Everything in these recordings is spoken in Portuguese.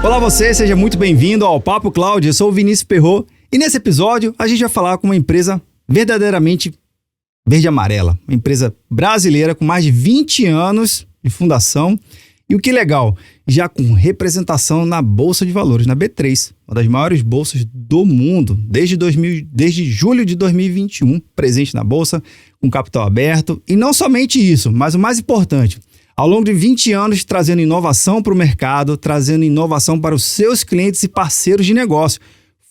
Olá você, seja muito bem-vindo ao Papo Cloud, eu sou o Vinícius Perrot e nesse episódio a gente vai falar com uma empresa verdadeiramente verde-amarela, uma empresa brasileira com mais de 20 anos de fundação e o que legal, já com representação na Bolsa de Valores, na B3, uma das maiores bolsas do mundo, desde julho de 2021, presente na Bolsa, com capital aberto e não somente isso, mas o mais importante, ao longo de 20 anos, trazendo inovação para o mercado, trazendo inovação para os seus clientes e parceiros de negócio,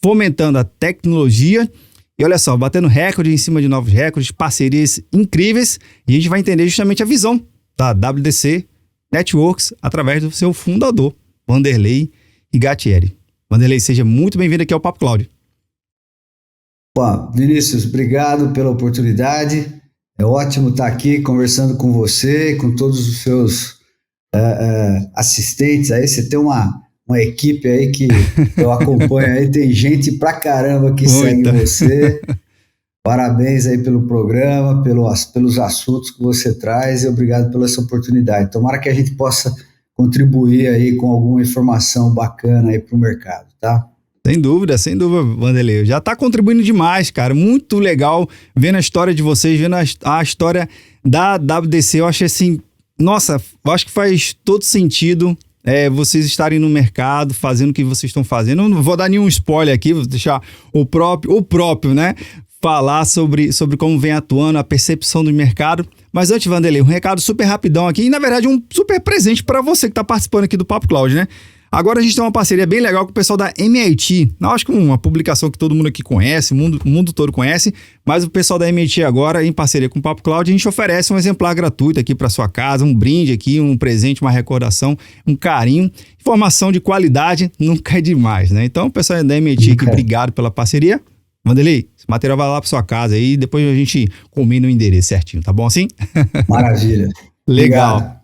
fomentando a tecnologia e olha só, batendo recorde em cima de novos recordes, parcerias incríveis e a gente vai entender justamente a visão da WDC Networks através do seu fundador, Vanderlei Rigatieri. Vanderlei, seja muito bem-vindo aqui ao Papo Cloud. Bom, Vinícius, obrigado pela oportunidade. É ótimo estar aqui conversando com você, com todos os seus assistentes. Aí você tem uma equipe aí que eu acompanho aí, tem gente pra caramba que segue você. Parabéns aí pelo programa, pelos assuntos que você traz e obrigado pela essa oportunidade. Tomara que a gente possa contribuir aí com alguma informação bacana aí para o mercado, tá? Sem dúvida, Vanderlei. Já está contribuindo demais, cara. Muito legal vendo a história de vocês, vendo a história da WDC. Eu achei assim, nossa, eu acho que faz todo sentido vocês estarem no mercado, fazendo o que vocês estão fazendo. Eu não vou dar nenhum spoiler aqui, vou deixar o próprio, né? Falar sobre como vem atuando, a percepção do mercado. Mas antes, Vanderlei, um recado super rapidão aqui e, na verdade, um super presente para você que está participando aqui do Papo Cloud, né? Agora a gente tem uma parceria bem legal com o pessoal da MIT. Não acho que uma publicação que todo mundo aqui conhece, o mundo todo conhece, mas o pessoal da MIT agora, em parceria com o Papo Cloud, a gente oferece um exemplar gratuito aqui para sua casa, um brinde aqui, um presente, uma recordação, um carinho. Informação de qualidade nunca é demais, né? Então, o pessoal da MIT aqui, obrigado pela parceria. Vanderlei, esse material vai lá para sua casa aí e depois a gente combina o endereço certinho, tá bom assim? Maravilha. Legal. Obrigado.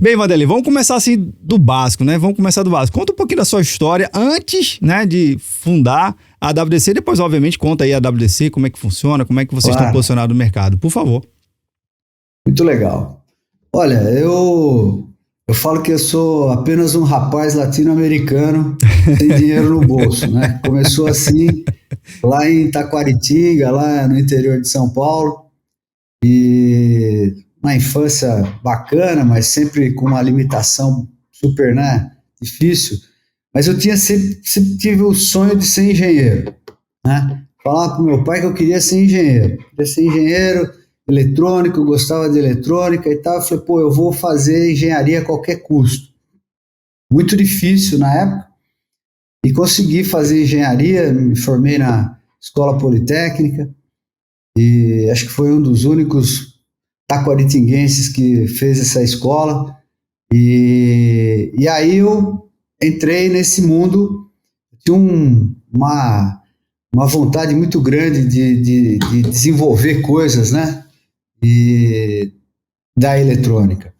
Bem, Vanderlei, vamos começar assim do básico, né? Conta um pouquinho da sua história antes, né, de fundar a WDC. Depois, obviamente, conta aí a WDC, como é que funciona, como é que vocês estão posicionados no mercado, por favor. Muito legal. Olha, eu falo que eu sou apenas um rapaz latino-americano sem dinheiro no bolso, né? Começou assim, lá em Taquaritinga, lá no interior de São Paulo, e uma infância bacana, mas sempre com uma limitação super, né, difícil. Mas eu sempre tive o sonho de ser engenheiro, né? Falava pro meu pai que eu queria ser engenheiro eletrônico, eu gostava de eletrônica e tal. Eu falei, eu vou fazer engenharia a qualquer custo. Muito difícil na época. E consegui fazer engenharia, me formei na Escola Politécnica e acho que foi um dos únicos taquaritinguenses que fez essa escola. E aí eu entrei nesse mundo, tinha uma vontade muito grande de desenvolver coisas, né? Da eletrônica.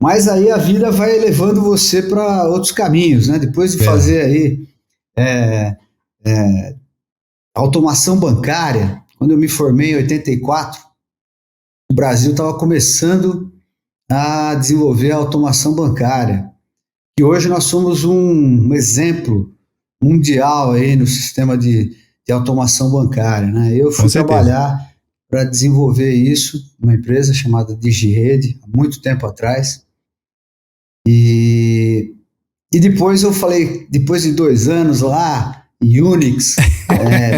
Mas aí a vida vai levando você para outros caminhos, né? Depois de fazer aí automação bancária, quando eu me formei em 84, o Brasil estava começando a desenvolver a automação bancária, que hoje nós somos um exemplo mundial aí no sistema de automação bancária, né? Eu fui trabalhar para desenvolver isso, uma empresa chamada DigiRede, há muito tempo atrás. E depois eu falei, depois de 2 anos lá, em Unix,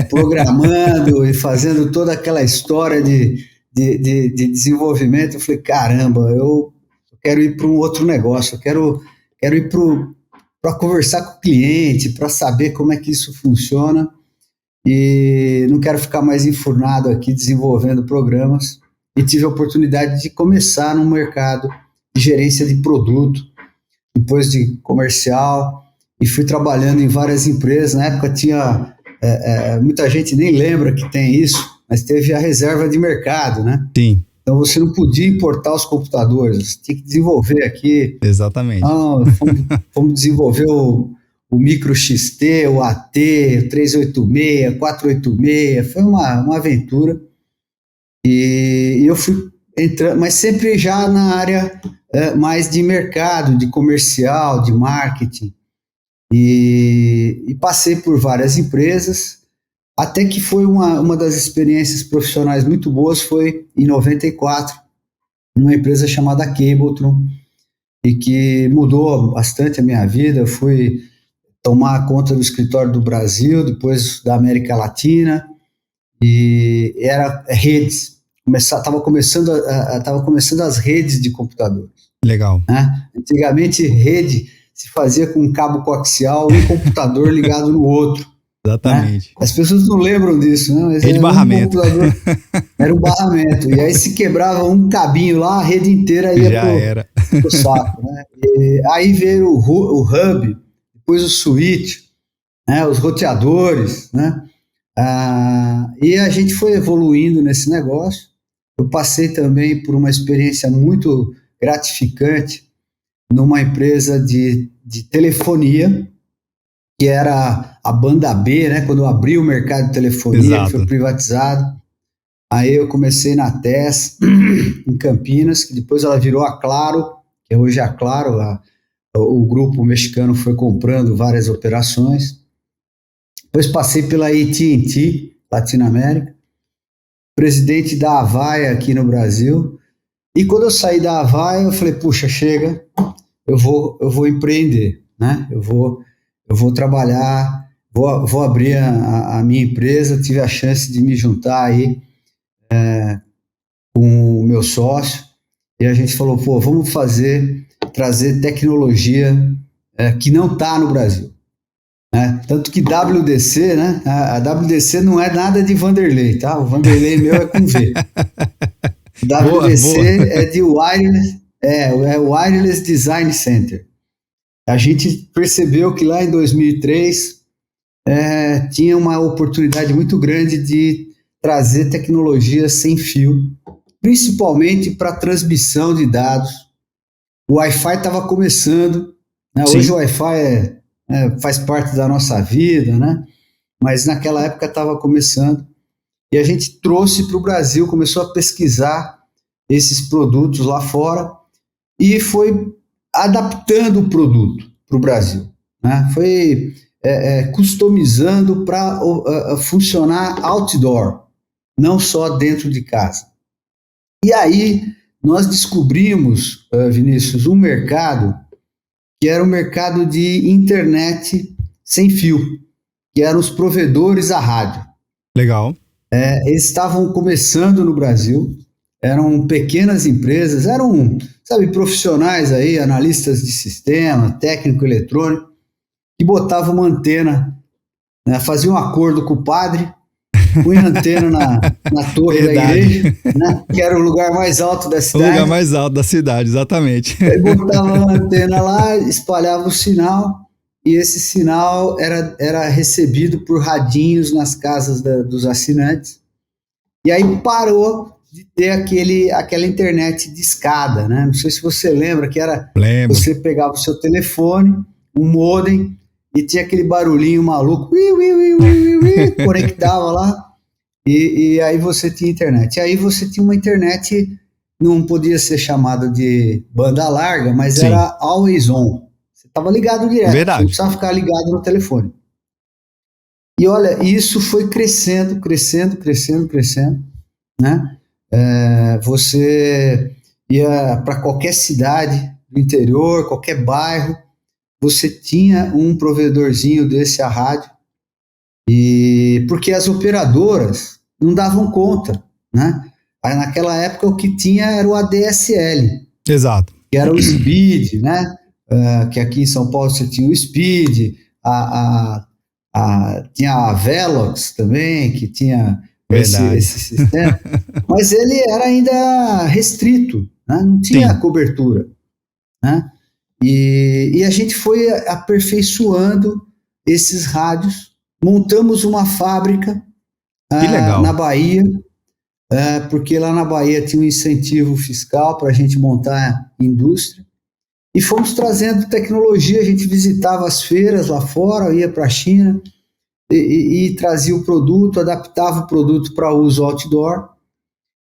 programando e fazendo toda aquela história de desenvolvimento, eu falei, caramba, eu quero ir para um outro negócio, eu quero ir para conversar com o cliente, para saber como é que isso funciona. E não quero ficar mais enfurnado aqui desenvolvendo programas. E tive a oportunidade de começar no mercado de gerência de produto, depois de comercial, e fui trabalhando em várias empresas. Na época tinha, muita gente nem lembra que tem isso, mas teve a reserva de mercado, né? Sim. Então você não podia importar os computadores, você tinha que desenvolver aqui. Exatamente. Então, fomos desenvolver o Micro XT, o AT, o 386, 486, foi uma aventura. E eu fui entrando, mas sempre já na área mais de mercado, de comercial, de marketing. e passei por várias empresas, até que foi uma das experiências profissionais muito boas, foi em 94, numa empresa chamada Cabletron, e que mudou bastante a minha vida. Eu fui tomar conta do escritório do Brasil, depois da América Latina, e era redes. Estava começando as redes de computadores. Legal. Né? Antigamente, rede se fazia com um cabo coaxial, um computador ligado no outro. Exatamente. Né? As pessoas não lembram disso, né? Mas rede barramento. Era um barramento. E aí se quebrava um cabinho lá, a rede inteira ia pro saco. Né? E aí veio o hub, depois o switch, né? Os roteadores, né? E a gente foi evoluindo nesse negócio. Eu passei também por uma experiência muito gratificante numa empresa de telefonia, que era a banda B, né? Quando eu abri o mercado de telefonia, que foi privatizado. Aí eu comecei na TES, em Campinas, que depois ela virou a Claro, que hoje é a Claro, o grupo mexicano foi comprando várias operações. Depois passei pela AT&T, Latinoamérica, presidente da Avaya aqui no Brasil. E quando eu saí da Avaya, eu falei, puxa, chega, eu vou empreender, né? Eu vou trabalhar, vou abrir a minha empresa. Tive a chance de me juntar aí com o meu sócio, e a gente falou, pô, vamos trazer tecnologia que não está no Brasil. Né? Tanto que WDC, né? A WDC não é nada de Vanderlei, tá? O Vanderlei meu é com V. WDC boa. É de Wireless, Wireless Design Center. A gente percebeu que lá em 2003 tinha uma oportunidade muito grande de trazer tecnologia sem fio, principalmente para transmissão de dados. O Wi-Fi estava começando, né? Hoje o Wi-Fi faz parte da nossa vida, né? Mas naquela época estava começando, e a gente trouxe para o Brasil, começou a pesquisar esses produtos lá fora e foi adaptando o produto para o Brasil, né? Foi customizando para funcionar outdoor, não só dentro de casa. E aí nós descobrimos, Vinícius, um mercado que era o mercado de internet sem fio, que eram os provedores a rádio. Legal. Eles estavam começando no Brasil, eram pequenas empresas, eram, profissionais aí, analistas de sistema, técnico eletrônico, que botavam uma antena, né, faziam um acordo com o padre, punha antena na torre da igreja, né, que era o lugar mais alto da cidade. O lugar mais alto da cidade, exatamente. Aí botava a antena lá, espalhava o sinal, e esse sinal era recebido por radinhos nas casas dos assinantes. E aí parou de ter aquela internet de escada, né? Não sei se você lembra que era... Lembro. Você pegava o seu telefone, um modem, e tinha aquele barulhinho maluco, conectava lá, e aí você tinha internet. E aí você tinha uma internet, não podia ser chamada de banda larga, mas Sim. Era always on. Você estava ligado direto, Verdade. Você não precisava ficar ligado no telefone. E olha, isso foi crescendo, né? Você ia para qualquer cidade do interior, qualquer bairro, você tinha um provedorzinho desse a rádio, e porque as operadoras não davam conta, né? Aí naquela época o que tinha era o ADSL. Exato. Que era o Speed, né? Que aqui em São Paulo você tinha o Speed, tinha a Velox também, que tinha esse sistema, mas ele era ainda restrito, né? Não tinha Sim. cobertura, né? E a gente foi aperfeiçoando esses rádios, montamos uma fábrica na Bahia, porque lá na Bahia tinha um incentivo fiscal para a gente montar indústria, e fomos trazendo tecnologia. A gente visitava as feiras lá fora, ia para a China e trazia o produto, adaptava o produto para uso outdoor,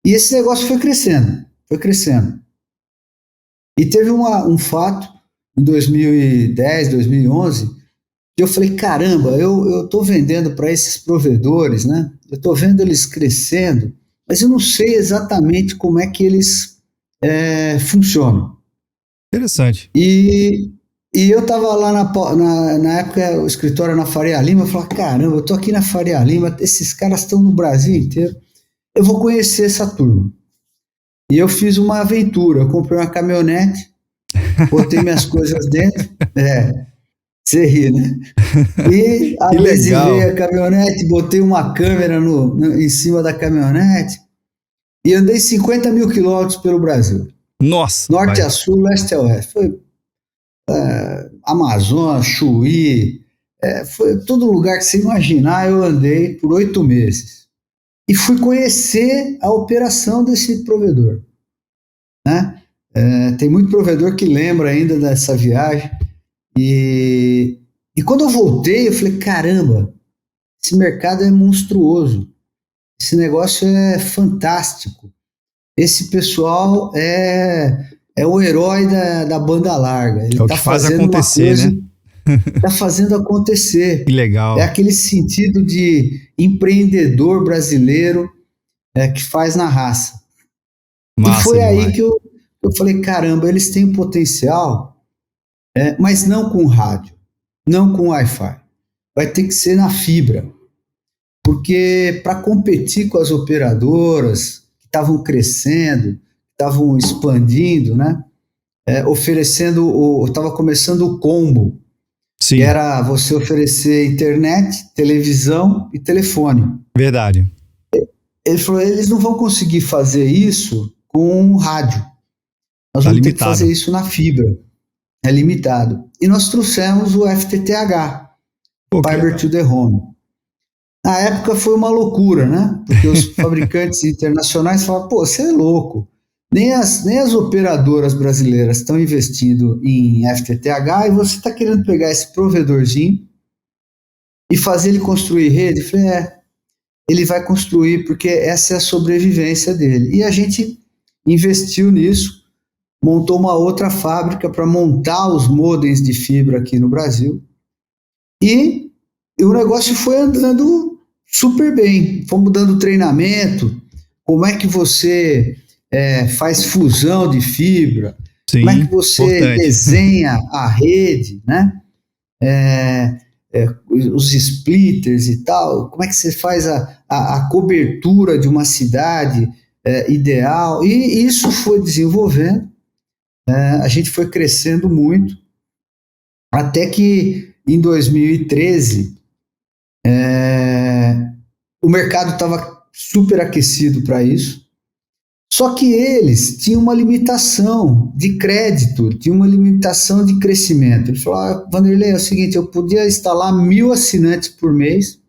e esse negócio foi crescendo. E teve um fato, em 2010, 2011, E eu falei, caramba, eu estou vendendo para esses provedores, né? Eu estou vendo eles crescendo, mas eu não sei exatamente como é que eles funcionam. Interessante. E eu estava lá na época, o escritório na Faria Lima, eu falei, caramba, eu estou aqui na Faria Lima, esses caras estão no Brasil inteiro, eu vou conhecer essa turma. E eu fiz uma aventura, eu comprei uma caminhonete, botei minhas coisas dentro, você ri, né? E Que adesivei legal. a caminhonete, botei uma câmera em cima da caminhonete e andei 50 mil quilômetros pelo Brasil. Nossa, Norte pai. a sul, leste a oeste. Foi Amazonas, Chuí, foi todo lugar que você imaginar, eu andei por 8 meses. E fui conhecer a operação desse provedor, né? Tem muito provedor que lembra ainda dessa viagem. E quando eu voltei, eu falei, caramba, esse mercado é monstruoso. Esse negócio é fantástico. Esse pessoal é o herói da banda larga. Ele É o que está faz fazendo uma acontecer, coisa, né? está fazendo Que acontecer. É legal. aquele sentido de empreendedor brasileiro que faz na raça. E Massa foi aí demais. que eu falei, caramba, eles têm potencial, mas não com rádio, não com Wi-Fi. Vai ter que ser na fibra. Porque para competir com as operadoras que estavam crescendo, estavam expandindo, né? Estava começando o combo, que Sim, era você oferecer internet, televisão e telefone. verdade. Ele falou, eles não vão conseguir fazer isso com rádio. Nós Tá vamos ter que limitado. fazer isso na fibra. É limitado. E nós trouxemos o FTTH, Pô, que Fiber legal. to the Home. Na época foi uma loucura, né? Porque os fabricantes internacionais falavam, pô, você é louco. Nem as operadoras brasileiras estão investindo em FTTH e você está querendo pegar esse provedorzinho e fazer ele construir rede? Eu falei, ele vai construir porque essa é a sobrevivência dele. E a gente investiu nisso, montou uma outra fábrica para montar os modems de fibra aqui no Brasil. E o negócio foi andando super bem. Fomos dando treinamento, como é que você faz fusão de fibra, como é Sim, que você importante. desenha a rede, né? Os splitters e tal, como é que você faz a cobertura de uma cidade ideal. E isso foi desenvolvendo, a gente foi crescendo muito, até que em 2013 o mercado estava super aquecido para isso. Só que eles tinham uma limitação de crédito, tinham uma limitação de crescimento. Ele falou, Vanderlei, é o seguinte, eu podia instalar 1.000 assinantes por mês,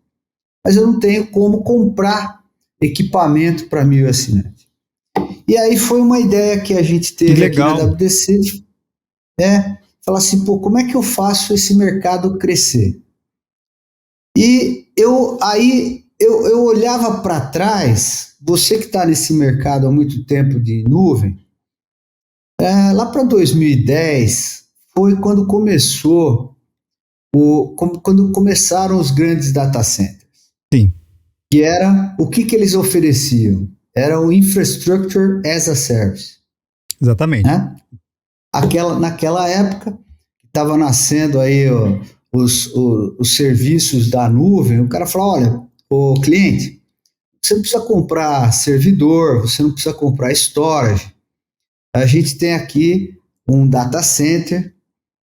mas eu não tenho como comprar equipamento para 1.000 assinantes. E aí foi uma ideia que a gente Que teve aqui na legal. WDC, falar assim, pô, como é que eu faço esse mercado crescer? E eu olhava para trás, você que está nesse mercado há muito tempo de nuvem, lá para 2010 foi quando quando começaram os grandes data centers. Sim, Que era o que eles ofereciam? Era o Infrastructure as a Service. exatamente. Né? Naquela época, estava nascendo aí os serviços da nuvem, o cara falou, olha, o cliente, você não precisa comprar servidor, você não precisa comprar storage. A gente tem aqui um data center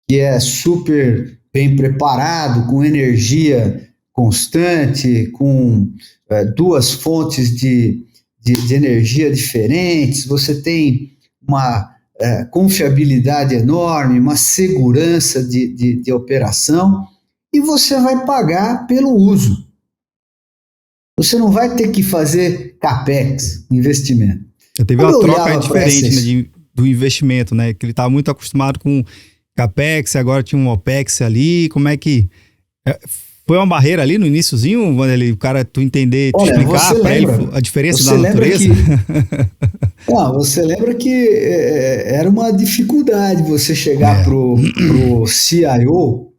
que é super bem preparado, com energia constante, com duas fontes de energia diferentes, você tem uma confiabilidade enorme, uma segurança de operação, e você vai pagar pelo uso. Você não vai ter que fazer CAPEX, investimento. Teve Quando uma eu troca aí olhava para diferente, né, essas. do investimento, né? Que ele estava muito acostumado com CAPEX, agora tinha um OPEX ali. Como é que. Foi uma barreira ali no iniciozinho, Vanderlei, o cara tu entender, te Olha, explicar para ele a diferença da lembra natureza? você lembra que era uma dificuldade você chegar É. pro CIO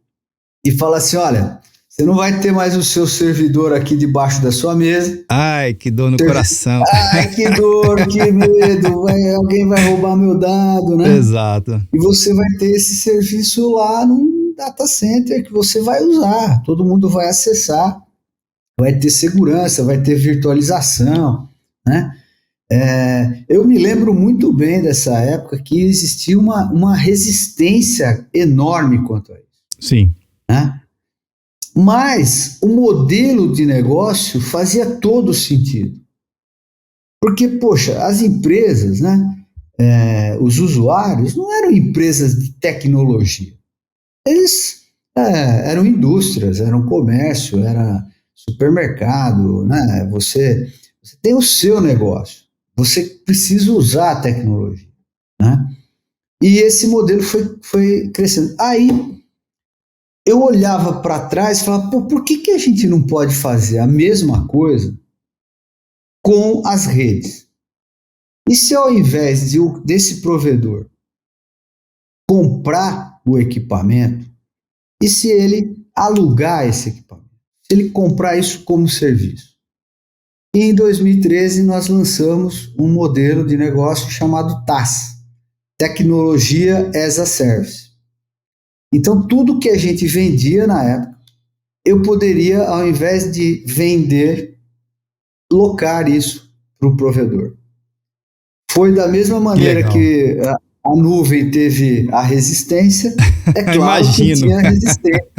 e fala assim, olha, você não vai ter mais o seu servidor aqui debaixo da sua mesa. Ai, que dor no coração. Ai, que dor, que medo, alguém vai roubar meu dado, né? Exato. E você vai ter esse serviço lá num data center que você vai usar, todo mundo vai acessar, vai ter segurança, vai ter virtualização, né? Eu me lembro muito bem dessa época que existia uma resistência enorme quanto a isso. Sim. Né? Mas o modelo de negócio fazia todo sentido. Porque, poxa, as empresas, né, os usuários, não eram empresas de tecnologia. Eles eram indústrias, eram comércio, era supermercado, né? Você tem o seu negócio, você precisa usar a tecnologia, né? E esse modelo foi crescendo. Aí eu olhava para trás e falava, pô, por que a gente não pode fazer a mesma coisa com as redes? E se ao invés desse provedor comprar o equipamento, e se ele alugar esse equipamento? Se ele comprar isso como serviço? E em 2013 nós lançamos um modelo de negócio chamado TaaS, Tecnologia as a Service. Então tudo que a gente vendia na época, eu poderia, ao invés de vender, locar isso para o provedor. Foi da mesma maneira que a nuvem teve a resistência, é claro Imagino. que tinha a resistência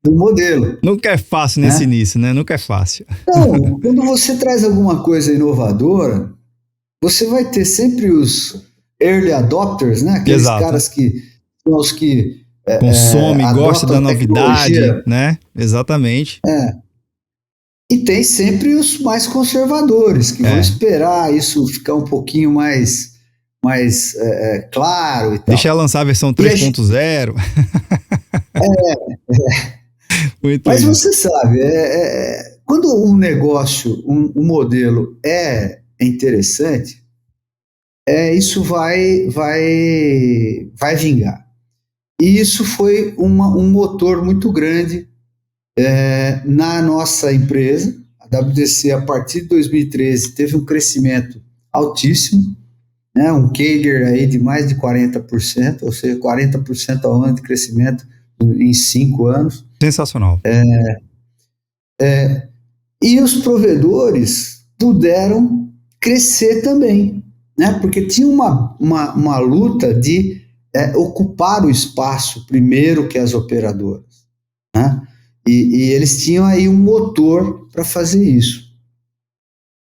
do modelo. Nunca é fácil nesse início, né? Nunca é fácil. Então, quando você traz alguma coisa inovadora, você vai ter sempre os early adopters, né? Aqueles caras que são os que consome, gosta da novidade, né? Exatamente. E tem sempre os mais conservadores, que vão esperar isso ficar um pouquinho mais claro e tal. Deixa ela lançar a versão 3.0. Mas isso. Você sabe, quando um negócio, um modelo é interessante, isso vai vingar. E isso foi um motor muito grande na nossa empresa. A WDC, a partir de 2013, teve um crescimento altíssimo, né, um CAGR aí de mais de 40%, ou seja, 40% ao ano de crescimento em 5 anos. Sensacional. E os provedores puderam crescer também, né? Porque tinha uma luta de ocupar o espaço primeiro que as operadoras, né? E eles tinham aí um motor para fazer isso.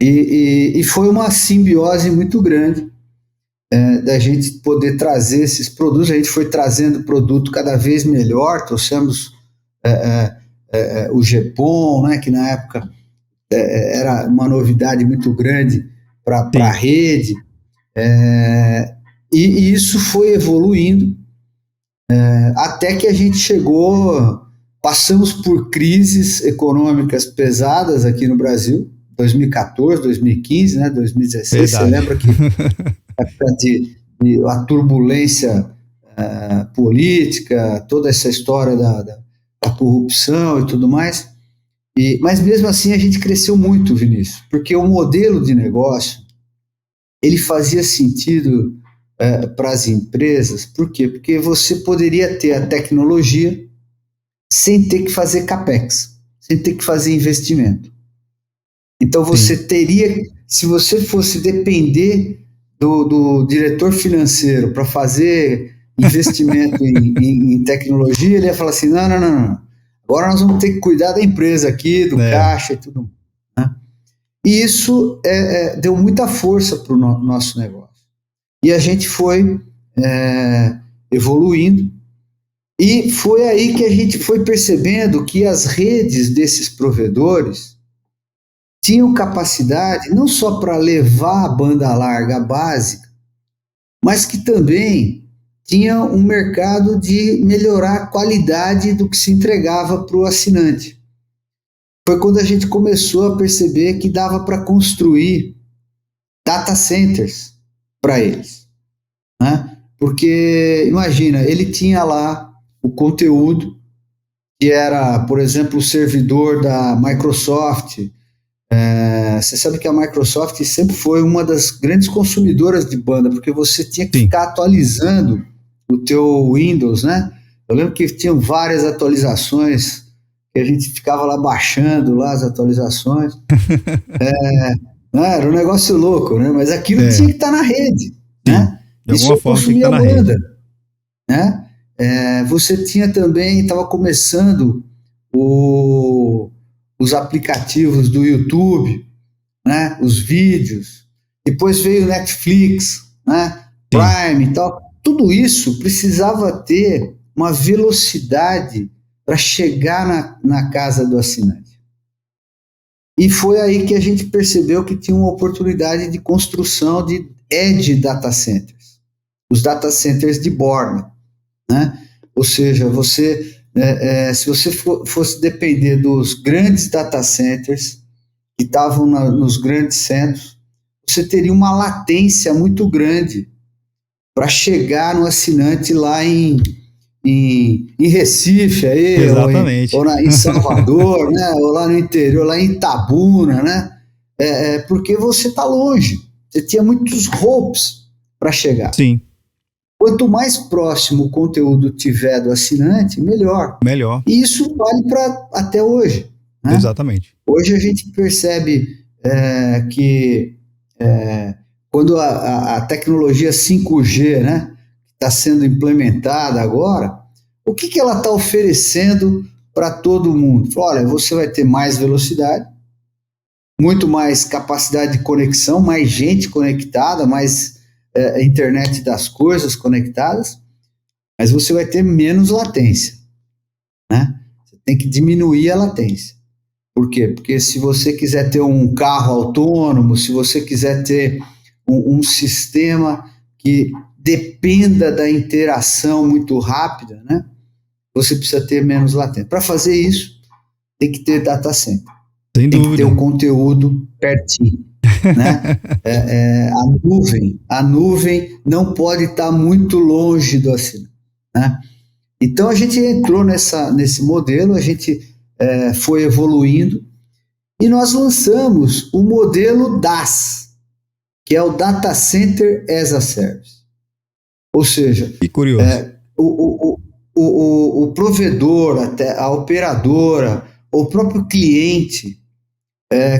E foi uma simbiose muito grande da gente poder trazer esses produtos. A gente foi trazendo produto cada vez melhor, trouxemos o GPON, né, que na época era uma novidade muito grande para a rede, e isso foi evoluindo até que a gente passamos por crises econômicas pesadas aqui no Brasil, 2014, 2015, né, 2016, Verdade. você lembra que época de a turbulência política, toda essa história da corrupção e tudo mais. Mas mesmo assim a gente cresceu muito, Vinícius, porque o modelo de negócio ele fazia sentido para as empresas. Por quê? Porque você poderia ter a tecnologia sem ter que fazer capex, sem ter que fazer investimento. Então você teria, se você fosse depender do diretor financeiro para fazer investimento em tecnologia, ele ia falar assim, não. Agora nós vamos ter que cuidar da empresa aqui, do caixa e tudo. Né? E isso deu muita força para o nosso negócio. E a gente foi evoluindo. E foi aí que a gente foi percebendo que as redes desses provedores tinham capacidade não só para levar a banda larga básica, mas que também tinha um mercado de melhorar a qualidade do que se entregava para o assinante. Foi quando a gente começou a perceber que dava para construir data centers para eles, né? Porque, imagina, ele tinha lá o conteúdo que era, por exemplo, o servidor da Microsoft. Você sabe que a Microsoft sempre foi uma das grandes consumidoras de banda, porque você tinha que Sim. ficar atualizando o teu Windows, né? Eu lembro que tinham várias atualizações, que a gente ficava lá baixando lá as atualizações. Era um negócio louco, né? Mas aquilo tinha que estar na rede, Sim. né? De Isso alguma eu forma tem que consumia estar na banda, rede. né? Você tinha também, estava começando os aplicativos do YouTube, né? Os vídeos. Depois veio Netflix, né? Sim. Prime e tal. Tudo isso precisava ter uma velocidade para chegar na casa do assinante. E foi aí que a gente percebeu que tinha uma oportunidade de construção de edge data centers, os data centers de borda, né? Ou seja, se você fosse depender dos grandes data centers que estavam nos grandes centros, você teria uma latência muito grande para chegar no assinante lá em Recife, aí, Exatamente. em Salvador, né? Ou lá no interior, lá em Itabuna, né? Porque você está longe, você tinha muitos hopes para chegar. Sim. Quanto mais próximo o conteúdo tiver do assinante, melhor. Melhor. E isso vale para até hoje, né? Exatamente. Hoje a gente percebe que quando a tecnologia 5G, né, está sendo implementada agora, o que ela está oferecendo para todo mundo? Olha, você vai ter mais velocidade, muito mais capacidade de conexão, mais gente conectada, mais internet das coisas conectadas, mas você vai ter menos latência, né? Você tem que diminuir a latência. Por quê? Porque se você quiser ter um carro autônomo, se você quiser ter um sistema que dependa da interação muito rápida, né? Você precisa ter menos latência. Para fazer isso, tem que ter data center. Sem Tem que ter dúvida. o conteúdo pertinho, né? A nuvem não pode estar muito longe do assinante, né? Então a gente entrou nesse modelo, a gente foi evoluindo e nós lançamos o modelo DaaS, que é o Data Center as a Service. Ou seja, Que curioso. O provedor, até a operadora, o próprio cliente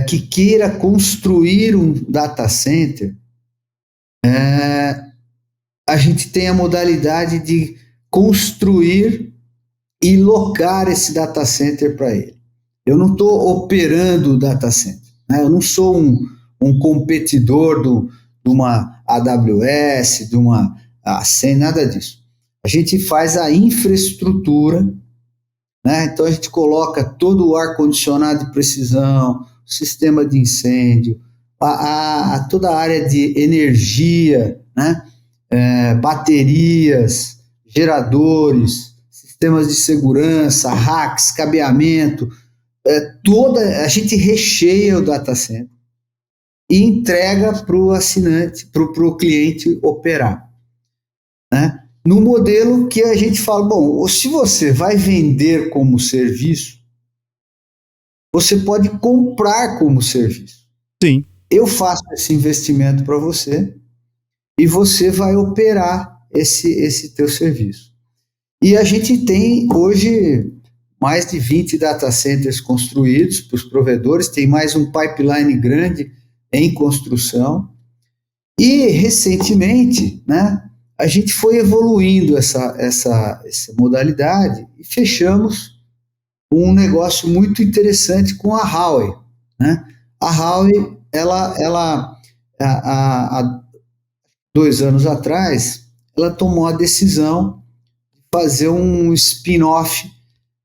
que queira construir um data center, a gente tem a modalidade de construir e locar esse data center para ele. Eu não estou operando o data center, né? Eu não sou um competidor de uma AWS, de uma ACEN, nada disso. A gente faz a infraestrutura, né? Então a gente coloca todo o ar-condicionado de precisão, sistema de incêndio, toda a área de energia, né? Baterias, geradores, sistemas de segurança, racks, cabeamento, a gente recheia o data center e entrega para o assinante, para o cliente operar, né? No modelo que a gente fala, bom, se você vai vender como serviço, você pode comprar como serviço. Sim. Eu faço esse investimento para você e você vai operar esse teu serviço. E a gente tem hoje mais de 20 data centers construídos para os provedores, tem mais um pipeline grande em construção. E recentemente, né, a gente foi evoluindo essa modalidade e fechamos um negócio muito interessante com a Huawei, né? A Huawei, há 2 anos atrás, ela tomou a decisão de fazer um spin-off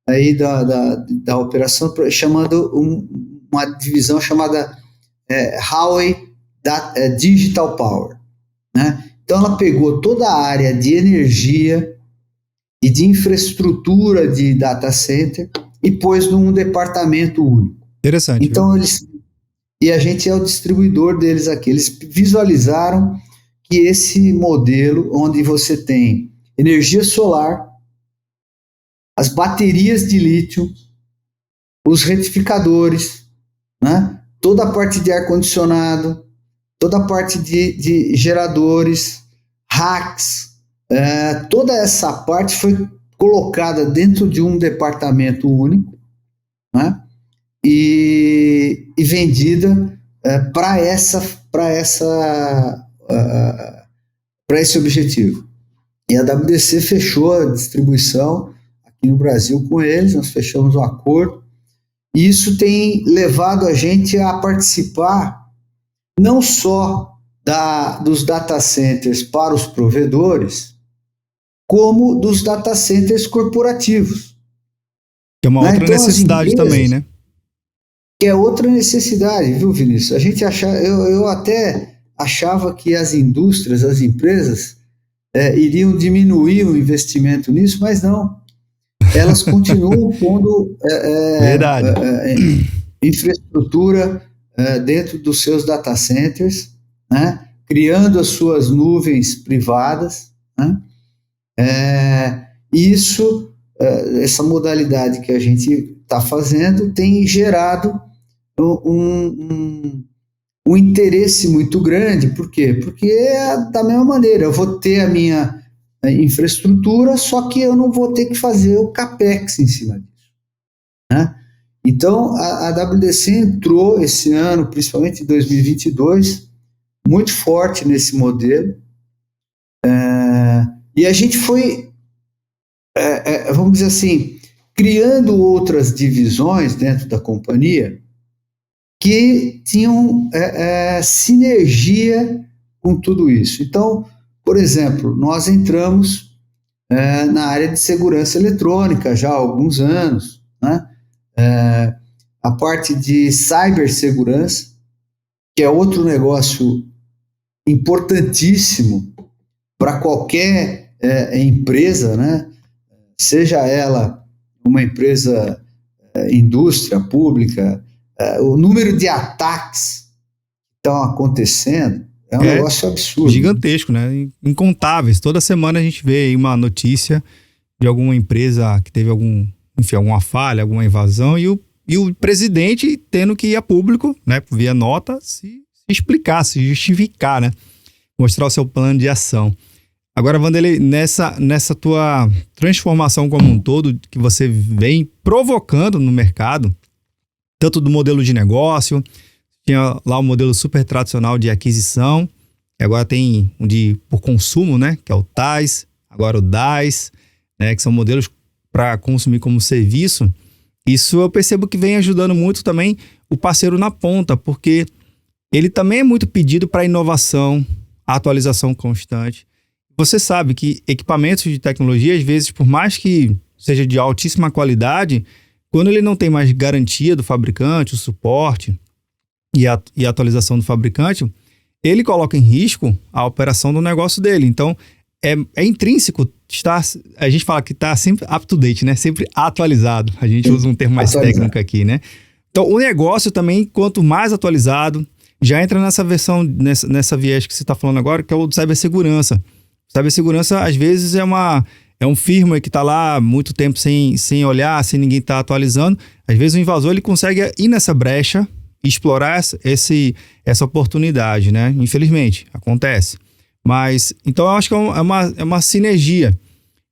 aí da operação, chamando uma divisão chamada Huawei Digital Power, né? Então ela pegou toda a área de energia e de infraestrutura de data center e pôs num departamento único. Interessante, Então viu? e a gente é o distribuidor deles aqui. Eles visualizaram que esse modelo, onde você tem energia solar, as baterias de lítio, os retificadores, né? Toda a parte de ar-condicionado, toda a parte de geradores, racks, toda essa parte foi colocada dentro de um departamento único, né? E vendida para esse objetivo. E a WDC fechou a distribuição aqui no Brasil com eles, nós fechamos um acordo, e isso tem levado a gente a participar não só dos data centers para os provedores, como dos data centers corporativos. Que é uma outra Então, necessidade empresas, também, né? Que é outra necessidade, viu, Vinícius? A gente eu até achava que as indústrias, as empresas, iriam diminuir o investimento nisso, mas não. Elas continuam pondo infraestrutura dentro dos seus data centers, né? Criando as suas nuvens privadas, né? Isso, essa modalidade que a gente está fazendo tem gerado um interesse muito grande. Por quê? Porque da mesma maneira, eu vou ter a minha infraestrutura, só que eu não vou ter que fazer o CAPEX em cima disso, né? Então, a WDC entrou esse ano, principalmente em 2022, muito forte nesse modelo, e a gente foi, vamos dizer assim, criando outras divisões dentro da companhia que tinham sinergia com tudo isso. Então, por exemplo, nós entramos na área de segurança eletrônica já há alguns anos, né? A parte de cibersegurança, que é outro negócio importantíssimo para qualquer empresa, né? Seja ela uma empresa, indústria pública, o número de ataques que estão acontecendo é um negócio absurdo. Gigantesco, né? Incontáveis. Toda semana a gente vê aí uma notícia de alguma empresa que teve alguma falha, alguma invasão, e o presidente tendo que ir a público, né, via nota, se explicar, se justificar, né? Mostrar o seu plano de ação. Agora, Vanderlei, nessa tua transformação como um todo, que você vem provocando no mercado, tanto do modelo de negócio, tinha lá o modelo super tradicional de aquisição, e agora tem um por consumo, né, que é o TaaS, agora o DaaS, né, que são modelos para consumir como serviço. Isso eu percebo que vem ajudando muito também o parceiro na ponta, porque ele também é muito pedido para inovação, atualização constante. Você sabe que equipamentos de tecnologia, às vezes, por mais que seja de altíssima qualidade, quando ele não tem mais garantia do fabricante, o suporte e a atualização do fabricante, ele coloca em risco a operação do negócio dele. Então, é intrínseco estar... A gente fala que está sempre up-to-date, né? Sempre atualizado. A gente usa um termo mais técnico aqui, né? Então, o negócio também, quanto mais atualizado, já entra nessa versão, nessa viés que você está falando agora, que é o de cibersegurança. Cibersegurança, às vezes, é um firmware que está lá há muito tempo sem olhar, sem ninguém estar atualizando. Às vezes, o invasor ele consegue ir nessa brecha e explorar essa oportunidade, né? Infelizmente, acontece. Mas, então, eu acho que é uma sinergia.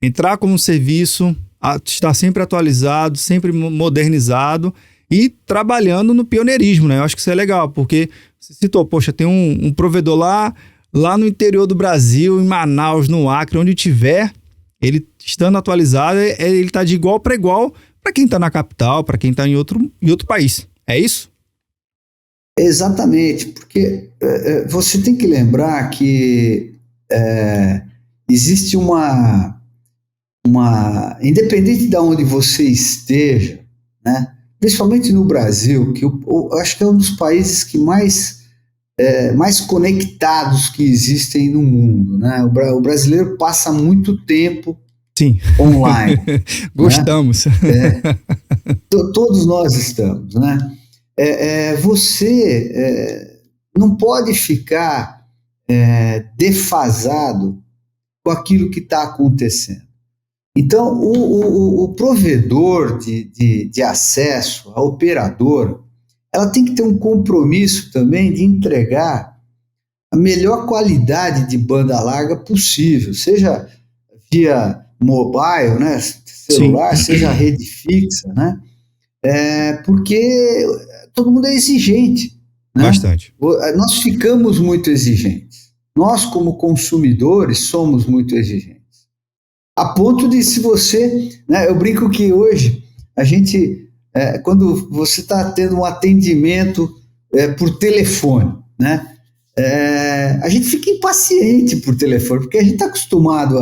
Entrar como um serviço, estar sempre atualizado, sempre modernizado e trabalhando no pioneirismo, né? Eu acho que isso é legal, porque você citou, poxa, tem um provedor lá no interior do Brasil, em Manaus, no Acre, onde tiver, ele estando atualizado, ele está de igual para igual para quem está na capital, para quem está em outro país. É isso? Exatamente, porque você tem que lembrar que existe independente de onde você esteja, né, principalmente no Brasil, que eu acho que é um dos países que mais conectados que existem no mundo, né? O brasileiro passa muito tempo Sim. online. Gostamos. Né? Todos nós estamos, né? Você não pode ficar defasado com aquilo que está acontecendo. Então, o provedor de acesso, a operadora, ela tem que ter um compromisso também de entregar a melhor qualidade de banda larga possível, seja via mobile, né, celular, Sim. seja rede fixa, né, porque todo mundo é exigente, né? Bastante. Nós ficamos muito exigentes. Nós, como consumidores, somos muito exigentes. A ponto de, se você, né, eu brinco que hoje a gente, quando você está tendo um atendimento por telefone, né, a gente fica impaciente por telefone, porque a gente está acostumado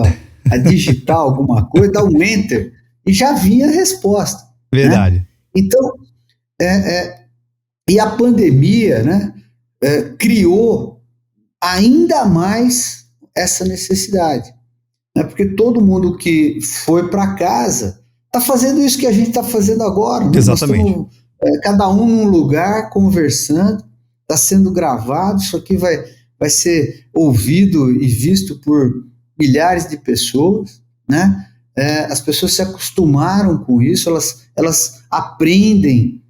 a digitar alguma coisa, dar um enter e já vinha a resposta, né? Verdade. Então, e a pandemia, né, criou ainda mais essa necessidade, né? Porque todo mundo que foi para casa está fazendo isso que a gente está fazendo agora, né? Nós Exatamente. estamos cada um num lugar conversando, está sendo gravado, isso aqui vai ser ouvido e visto por milhares de pessoas, né? As pessoas se acostumaram com isso, elas aprendem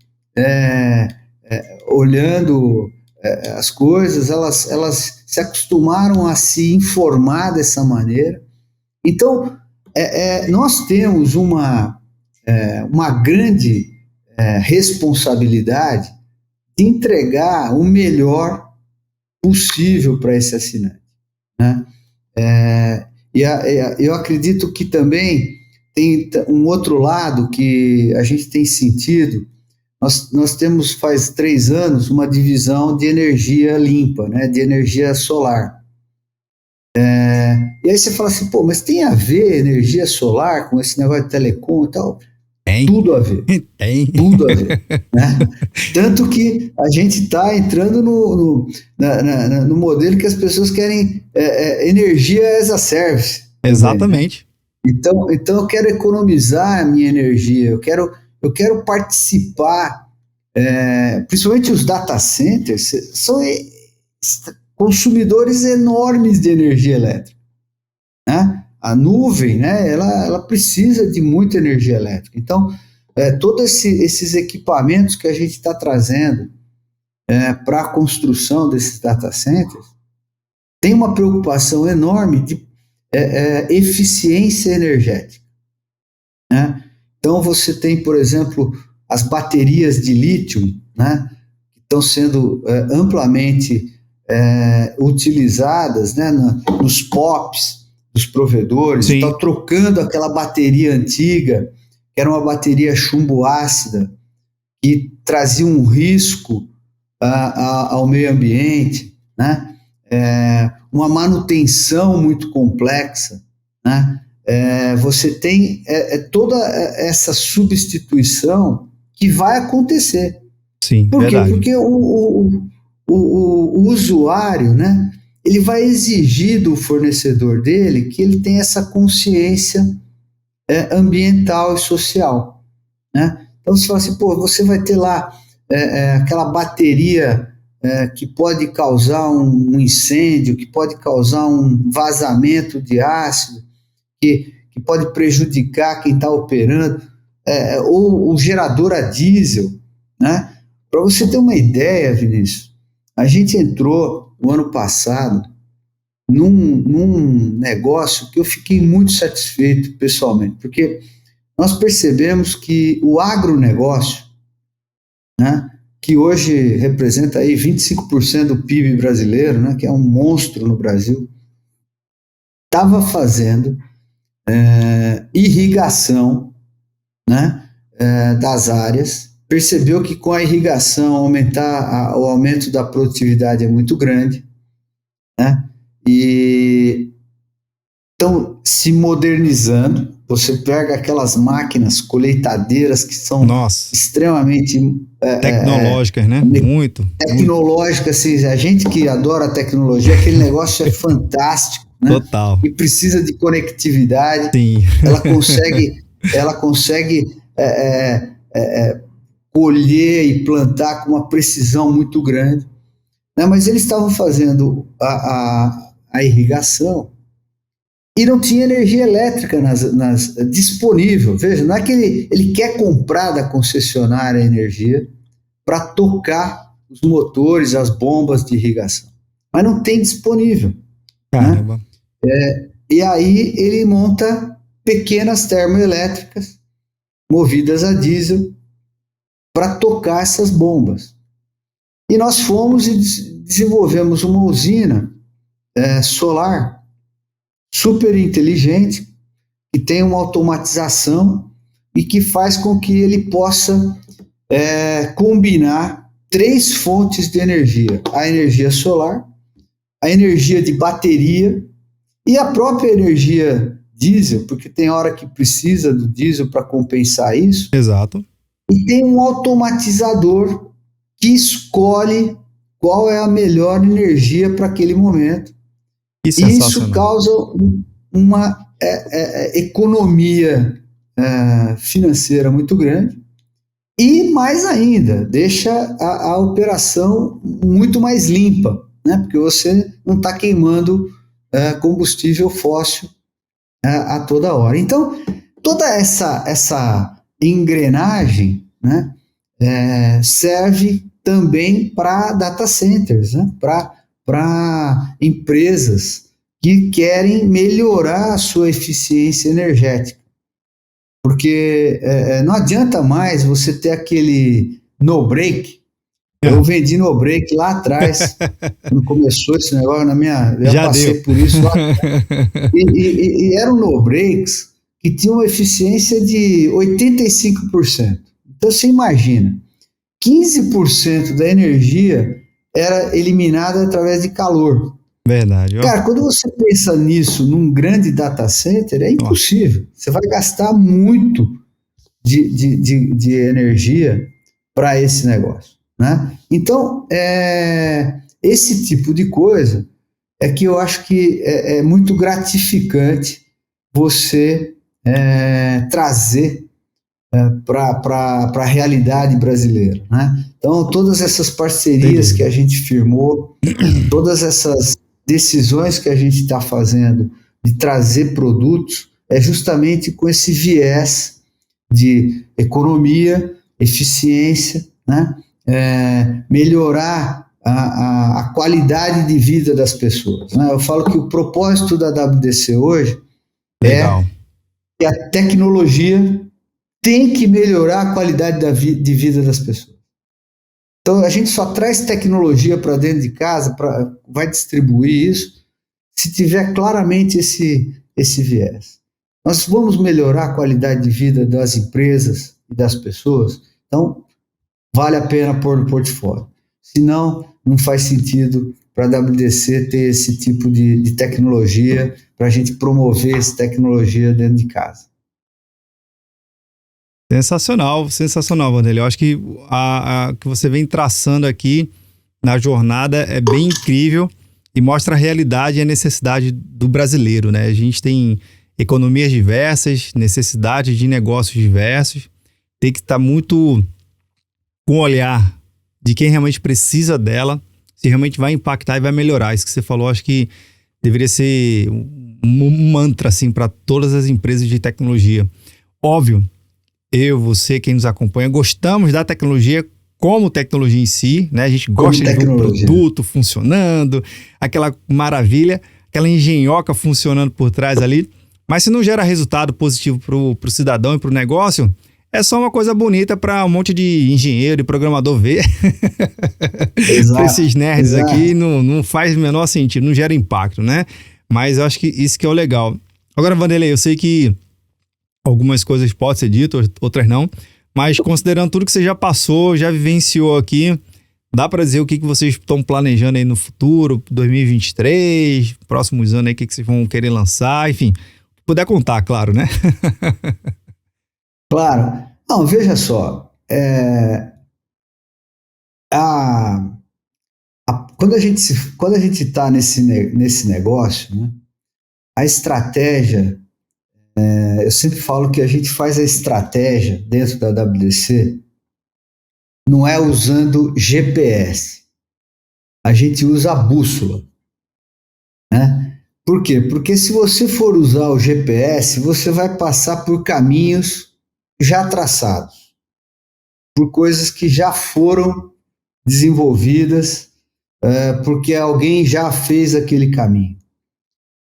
olhando as coisas, elas se acostumaram a se informar dessa maneira. Então, nós temos uma grande responsabilidade de entregar o melhor possível para esse assinante, né? Eu acredito que também tem um outro lado que a gente tem sentido. Nós temos, faz 3 anos, uma divisão de energia limpa, né, de energia solar. E aí você fala assim, pô, mas tem a ver energia solar com esse negócio de telecom e tal? Tem. Tudo a ver. Tem. Tudo a ver. Né? Tanto que a gente está entrando no modelo que as pessoas querem energia as a service. Exatamente. Né? Então eu quero economizar a minha energia, eu quero participar, principalmente os data centers, são consumidores enormes de energia elétrica. Né? A nuvem, né, ela precisa de muita energia elétrica. Então, todos esses equipamentos que a gente está trazendo para a construção desses data centers, tem uma preocupação enorme de eficiência energética. Né? Então, você tem, por exemplo, as baterias de lítio, né, que estão sendo amplamente utilizadas, né, nos POPs dos provedores, estão trocando aquela bateria antiga, que era uma bateria chumbo ácida, que trazia um risco ao meio ambiente, né? Uma manutenção muito complexa, né? Você tem toda essa substituição que vai acontecer. Sim, por quê? Verdade. Porque o usuário, né, ele vai exigir do fornecedor dele que ele tenha essa consciência ambiental e social. Né? Então você fala assim, pô, você vai ter lá aquela bateria que pode causar um incêndio, que pode causar um vazamento de ácido, que pode prejudicar quem está operando, ou o gerador a diesel, né? Para você ter uma ideia, Vinícius, a gente entrou no ano passado num negócio que eu fiquei muito satisfeito pessoalmente, porque nós percebemos que o agronegócio, né, que hoje representa aí 25% do PIB brasileiro, né, que é um monstro no Brasil, estava fazendo irrigação, né, das áreas, percebeu que com a irrigação o aumento da produtividade é muito grande, né, e estão se modernizando. Você pega aquelas máquinas colheitadeiras que são extremamente tecnológicas, né? Muito. Tecnológicas, assim, a gente que adora a tecnologia, aquele negócio é fantástico, né? Total. E precisa de conectividade. Sim. Ela consegue colher e plantar com uma precisão muito grande. Né? Mas eles estavam fazendo a irrigação e não tinha energia elétrica disponível. Veja, não é que ele quer comprar da concessionária energia para tocar os motores, as bombas de irrigação, mas não tem disponível, né? Caramba. E aí ele monta pequenas termoelétricas movidas a diesel para tocar essas bombas. E nós fomos e desenvolvemos uma usina solar super inteligente, que tem uma automatização e que faz com que ele possa combinar 3 fontes de energia: a energia solar, a energia de bateria e a própria energia diesel, porque tem hora que precisa do diesel para compensar isso. Exato. E tem um automatizador que escolhe qual é a melhor energia para aquele momento. Que Isso causa uma economia financeira muito grande e, mais ainda, deixa a operação muito mais limpa, né? Porque você não está queimando combustível fóssil a toda hora. Então, toda essa engrenagem, né, serve também para data centers, né, para empresas que querem melhorar a sua eficiência energética. Porque não adianta mais você ter aquele no-break. Eu vendi no-break lá atrás, quando começou esse negócio, eu já passei por isso lá atrás. E eram no-breaks que tinham uma eficiência de 85%. Então você imagina, 15% da energia era eliminada através de calor. Verdade. Cara, quando você pensa nisso num grande data center, é impossível. Você vai gastar muito de energia para esse negócio, né? Então, esse tipo de coisa é que eu acho que é muito gratificante você trazer para a realidade brasileira, né? Então, todas essas parcerias que a gente firmou, todas essas decisões que a gente está fazendo de trazer produtos, é justamente com esse viés de economia, eficiência, né? Melhorar a qualidade de vida das pessoas, né? Eu falo que o propósito da WDC hoje é que a tecnologia tem que melhorar a qualidade de vida das pessoas. Então, a gente só traz tecnologia para dentro de casa, vai distribuir isso, se tiver claramente esse viés. Nós vamos melhorar a qualidade de vida das empresas e das pessoas, então vale a pena pôr no portfólio. Senão, não faz sentido para a WDC ter esse tipo de tecnologia, para a gente promover essa tecnologia dentro de casa. Sensacional, sensacional, Vanderlei. Eu acho que a que você vem traçando aqui na jornada é bem incrível e mostra a realidade e a necessidade do brasileiro, né? A gente tem economias diversas, necessidades de negócios diversos, tem que estar muito com o olhar de quem realmente precisa dela, se realmente vai impactar e vai melhorar. Isso que você falou, acho que deveria ser um mantra assim, para todas as empresas de tecnologia. Óbvio, eu, você, quem nos acompanha, gostamos da tecnologia como tecnologia em si, né? A gente gosta de ver um produto funcionando, aquela maravilha, aquela engenhoca funcionando por trás ali, mas se não gera resultado positivo para o cidadão e para o negócio, é só uma coisa bonita para um monte de engenheiro e programador ver. Para esses nerds aqui não faz o menor sentido, não gera impacto, né? Mas eu acho que isso que é o legal. Agora, Vanderlei, eu sei que algumas coisas podem ser ditas, outras não. Mas considerando tudo que você já passou, já vivenciou aqui, dá para dizer o que vocês estão planejando aí no futuro, 2023, próximos anos aí, o que vocês vão querer lançar, enfim. Puder contar, claro, né? Claro. Não, veja só. Quando a gente está nesse negócio, né, a estratégia... eu sempre falo que a gente faz a estratégia dentro da WDC não é usando GPS. A gente usa a bússola, né? Por quê? Porque se você for usar o GPS, você vai passar por caminhos já traçados, por coisas que já foram desenvolvidas, porque alguém já fez aquele caminho.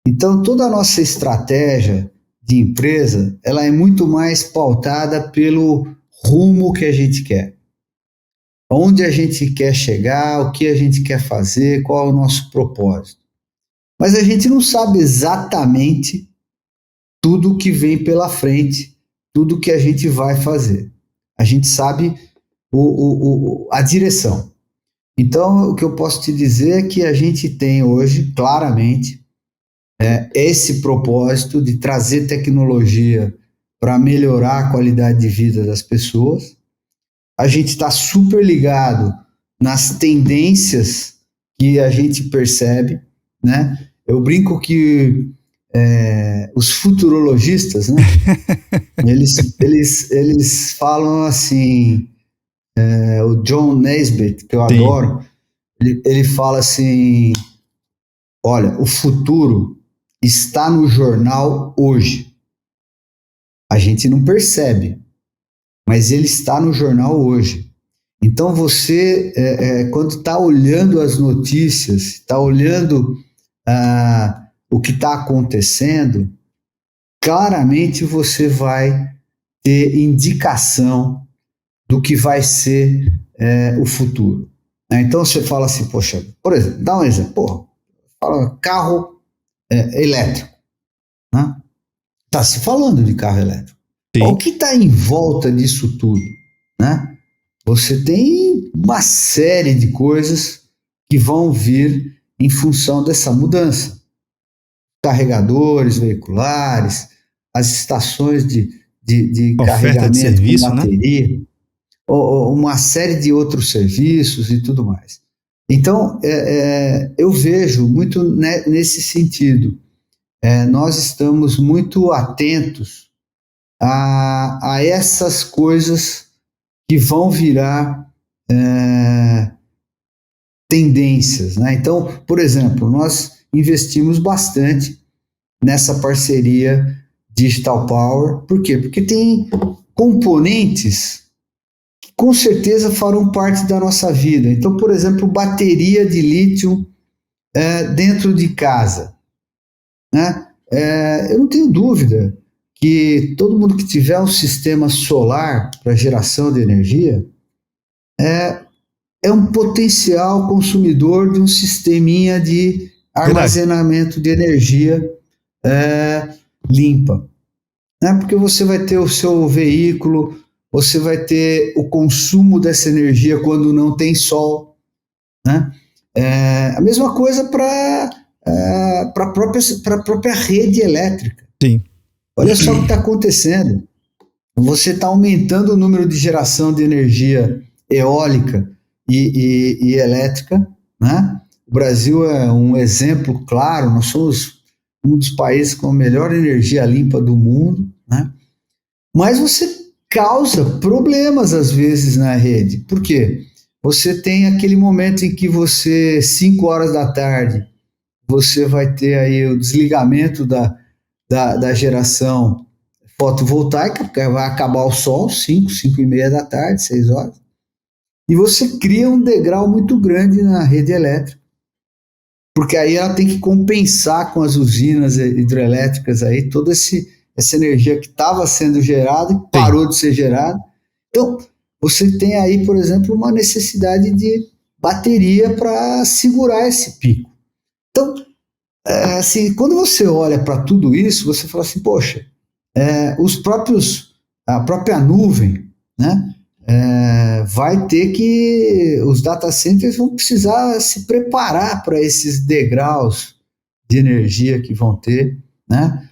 Então, toda a nossa estratégia de empresa, ela é muito mais pautada pelo rumo que a gente quer. Onde a gente quer chegar, o que a gente quer fazer, qual é o nosso propósito. Mas a gente não sabe exatamente tudo que vem pela frente, tudo que a gente vai fazer. A gente sabe a direção. Então, o que eu posso te dizer é que a gente tem hoje, claramente, esse propósito de trazer tecnologia para melhorar a qualidade de vida das pessoas. A gente está super ligado nas tendências que a gente percebe, né? Eu brinco que os futurologistas, né? eles falam assim, o John Naisbitt, que eu Sim. adoro, ele fala assim, olha, o futuro está no jornal hoje. A gente não percebe, mas ele está no jornal hoje. Então você, quando está olhando as notícias, está olhando o que está acontecendo, claramente você vai ter indicação do que vai ser o futuro. Então você fala assim, poxa, por exemplo, dá um exemplo, fala carro elétrico, né? Está se falando de carro elétrico. O que está em volta disso tudo, né? Você tem uma série de coisas que vão vir em função dessa mudança. Carregadores veiculares, as estações de carregamento de serviço, com bateria, né? Uma série de outros serviços e tudo mais. Então, eu vejo muito nesse sentido. Nós estamos muito atentos a essas coisas que vão virar tendências, né? Então, por exemplo, nós investimos bastante nessa parceria Digital Power. Por quê? Porque tem componentes que com certeza farão parte da nossa vida. Então, por exemplo, bateria de lítio dentro de casa, né? Eu não tenho dúvida que todo mundo que tiver um sistema solar para geração de energia é um potencial consumidor de um sisteminha de armazenamento de energia limpa, né? Porque você vai ter o seu veículo, você vai ter o consumo dessa energia quando não tem sol, né? A mesma coisa para a própria rede elétrica. Sim. Olha só o que está acontecendo. Você está aumentando o número de geração de energia eólica e elétrica, né? O Brasil é um exemplo claro, nós somos um dos países com a melhor energia limpa do mundo, né? Mas você causa problemas às vezes na rede. Por quê? Você tem aquele momento em que 5 horas da tarde, você vai ter aí o desligamento da geração fotovoltaica, porque vai acabar o sol, 5h30 da tarde, 6 horas, e você cria um degrau muito grande na rede elétrica, porque aí ela tem que compensar com as usinas hidrelétricas aí toda essa energia que estava sendo gerada, que parou de ser gerada. Então, você tem aí, por exemplo, uma necessidade de bateria para segurar esse pico. Então, assim, quando você olha para tudo isso, você fala assim, poxa, a própria nuvem, né? Vai ter que, os data centers vão precisar se preparar para esses degraus de energia que vão ter, né?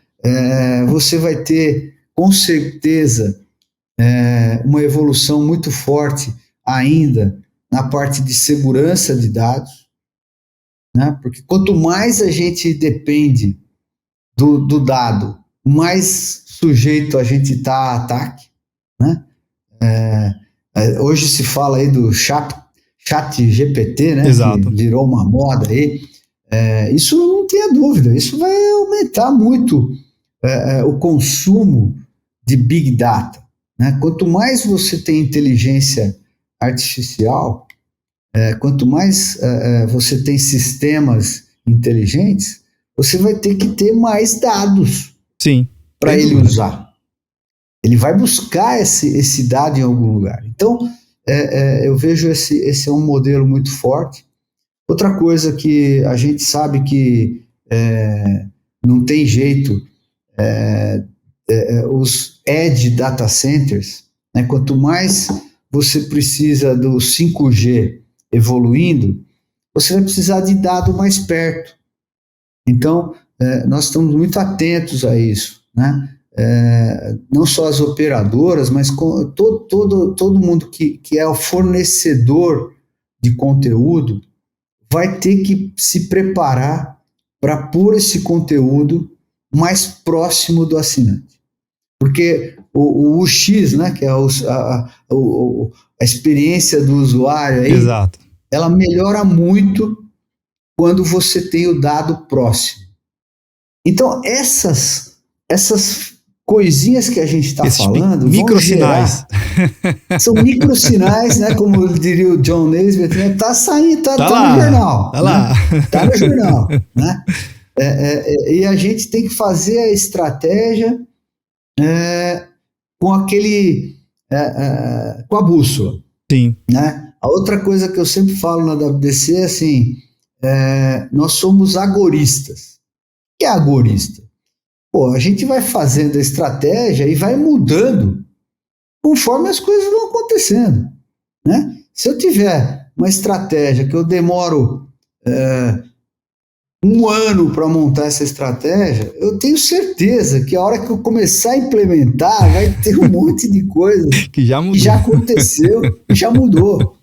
Você vai ter, com certeza, uma evolução muito forte ainda na parte de segurança de dados, né? Porque quanto mais a gente depende do dado, mais sujeito a gente está a ataque, né? Hoje se fala aí do chat GPT, né? Exato. Que virou uma moda aí. Isso não tenha dúvida, isso vai aumentar muito o consumo de Big Data, né? Quanto mais você tem inteligência artificial, quanto mais você tem sistemas inteligentes, você vai ter que ter mais dados para ele usar. Ele vai buscar esse dado em algum lugar. Então, eu vejo esse é um modelo muito forte. Outra coisa que a gente sabe que não tem jeito, os Edge Data Centers, né, quanto mais você precisa do 5G evoluindo, você vai precisar de dado mais perto. Então, nós estamos muito atentos a isso, né? Não só as operadoras, mas todo mundo que é o fornecedor de conteúdo vai ter que se preparar para pôr esse conteúdo mais próximo do assinante. Porque o UX, né, que é a experiência do usuário aí, exato, ela melhora muito quando você tem o dado próximo. Então, essas coisinhas que a gente está falando microsinais. São microsinais, né? Como diria o John Naisbitt, né? Tá saindo, tá no jornal. Tá lá. Tá no jornal, né? E a gente tem que fazer a estratégia com com a bússola. Sim. Né? A outra coisa que eu sempre falo na WDC é assim, nós somos agoristas. O que é agorista? Pô, a gente vai fazendo a estratégia e vai mudando conforme as coisas vão acontecendo, né? Se eu tiver uma estratégia que eu demoro 1 ano para montar essa estratégia, eu tenho certeza que a hora que eu começar a implementar vai ter um monte de coisa que já aconteceu e já mudou.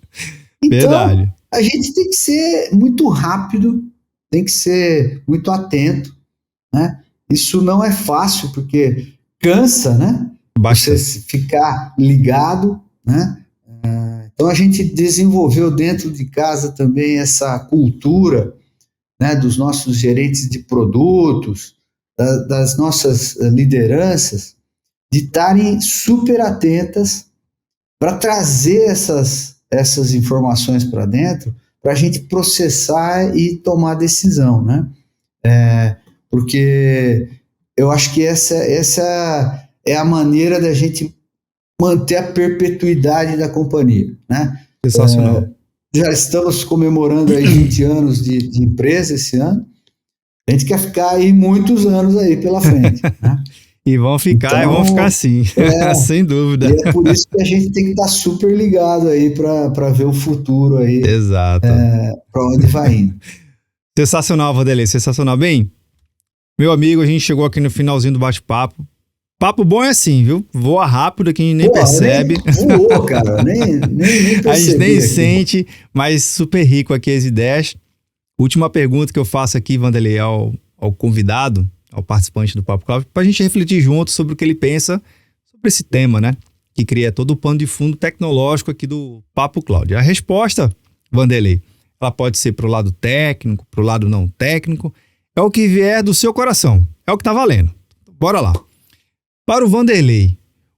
Então, verdade. A gente tem que ser muito rápido, tem que ser muito atento, né? Isso não é fácil, porque cansa, né? Você ficar ligado, né? Então a gente desenvolveu dentro de casa também essa cultura, né, dos nossos gerentes de produtos, das nossas lideranças, de estarem super atentas para trazer essas informações para dentro, para a gente processar e tomar decisão, né? Porque eu acho que essa é a maneira da gente manter a perpetuidade da companhia, né? Sensacional. Já estamos comemorando aí 20 anos de empresa esse ano. A gente quer ficar aí muitos anos aí pela frente, né? E vão ficar sim, sem dúvida. E é por isso que a gente tem que estar super ligado aí para ver o futuro aí. Exato. Para onde vai indo. Sensacional, Vanderlei, sensacional. Bem, meu amigo, a gente chegou aqui no finalzinho do bate-papo. Papo bom é assim, viu? Voa rápido, que a gente nem percebe. Voou, cara, nem percebi. A gente nem sente, mas super rico aqui as ideias. Última pergunta que eu faço aqui, Vanderlei, ao convidado, ao participante do Papo Cloud, para a gente refletir junto sobre o que ele pensa sobre esse tema, né? Que cria todo o pano de fundo tecnológico aqui do Papo Cloud. A resposta, Vanderlei, ela pode ser para o lado técnico, para o lado não técnico, é o que vier do seu coração, é o que tá valendo. Bora lá. Para o Vanderlei,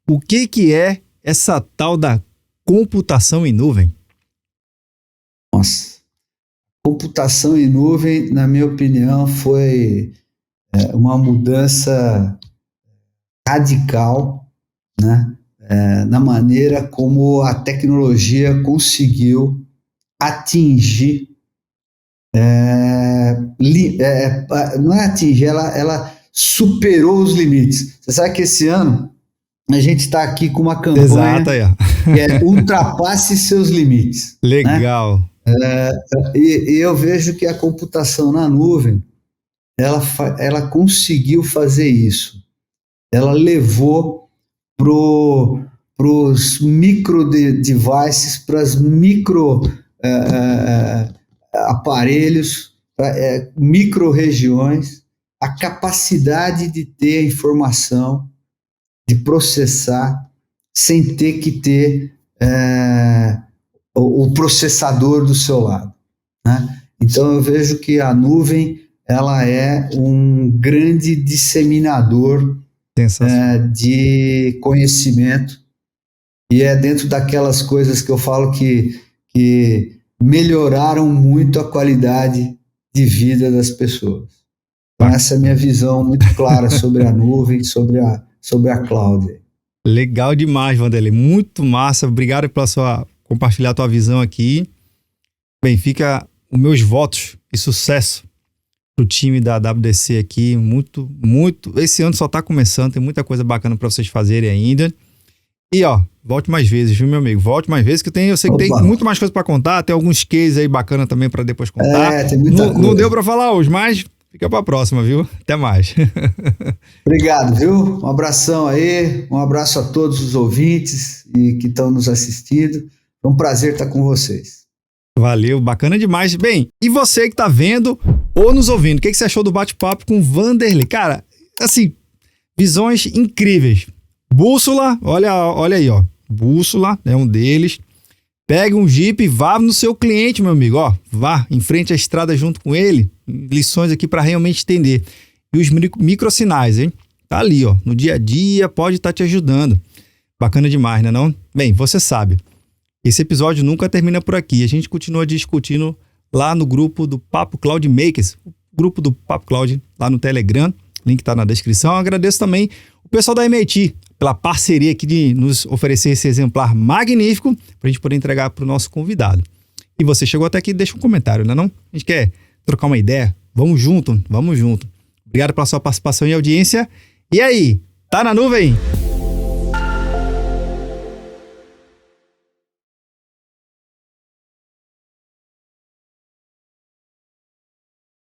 o que é essa tal da computação em nuvem? Nossa, computação em nuvem, na minha opinião, foi uma mudança radical, né? Na maneira como a tecnologia conseguiu atingir, não é atingir, ela superou os limites. Você sabe que esse ano a gente está aqui com uma campanha que é ultrapasse seus limites. Legal. Né? E eu vejo que a computação na nuvem, ela conseguiu fazer isso. Ela levou para os micro devices, para os micro aparelhos, micro regiões, a capacidade de ter a informação, de processar, sem ter que ter o processador do seu lado, né? Então eu vejo que a nuvem ela é um grande disseminador de conhecimento, e é dentro daquelas coisas que eu falo que melhoraram muito a qualidade de vida das pessoas. Então, essa é a minha visão muito clara sobre a nuvem, sobre a cloud. Legal demais, Vanderlei. Muito massa. Obrigado pela compartilhar a tua visão aqui. Bem, fica os meus votos e sucesso pro time da WDC aqui. Muito. Esse ano só tá começando, tem muita coisa bacana para vocês fazerem ainda. E volte mais vezes, viu, meu amigo? Volte mais vezes, que eu sei que tem muito mais coisa para contar, tem alguns cases aí bacana também para depois contar. Tem muita coisa. Não deu para falar hoje, mas fica para a próxima, viu? Até mais. Obrigado, viu? Um abração aí, um abraço a todos os ouvintes e que estão nos assistindo. É um prazer estar com vocês. Valeu, bacana demais. Bem, e você que tá vendo ou nos ouvindo, o que você achou do bate-papo com o Vanderlei? Cara, assim, visões incríveis. Bússola, olha aí, Bússola é um deles. Pega um Jeep e vá no seu cliente, meu amigo, vá em frente à estrada junto com ele. Lições aqui para realmente entender. E os microsinais, hein? Tá ali, no dia a dia, pode estar te ajudando. Bacana demais, né não? Bem, você sabe, esse episódio nunca termina por aqui. A gente continua discutindo lá no grupo do Papo Cloud Makers, o grupo do Papo Cloud lá no Telegram, link tá na descrição. Eu agradeço também o pessoal da MIT pela parceria aqui de nos oferecer esse exemplar magnífico para a gente poder entregar para o nosso convidado. E você chegou até aqui, deixa um comentário, não é não? A gente quer trocar uma ideia? Vamos junto. Obrigado pela sua participação e audiência. E aí, tá na nuvem?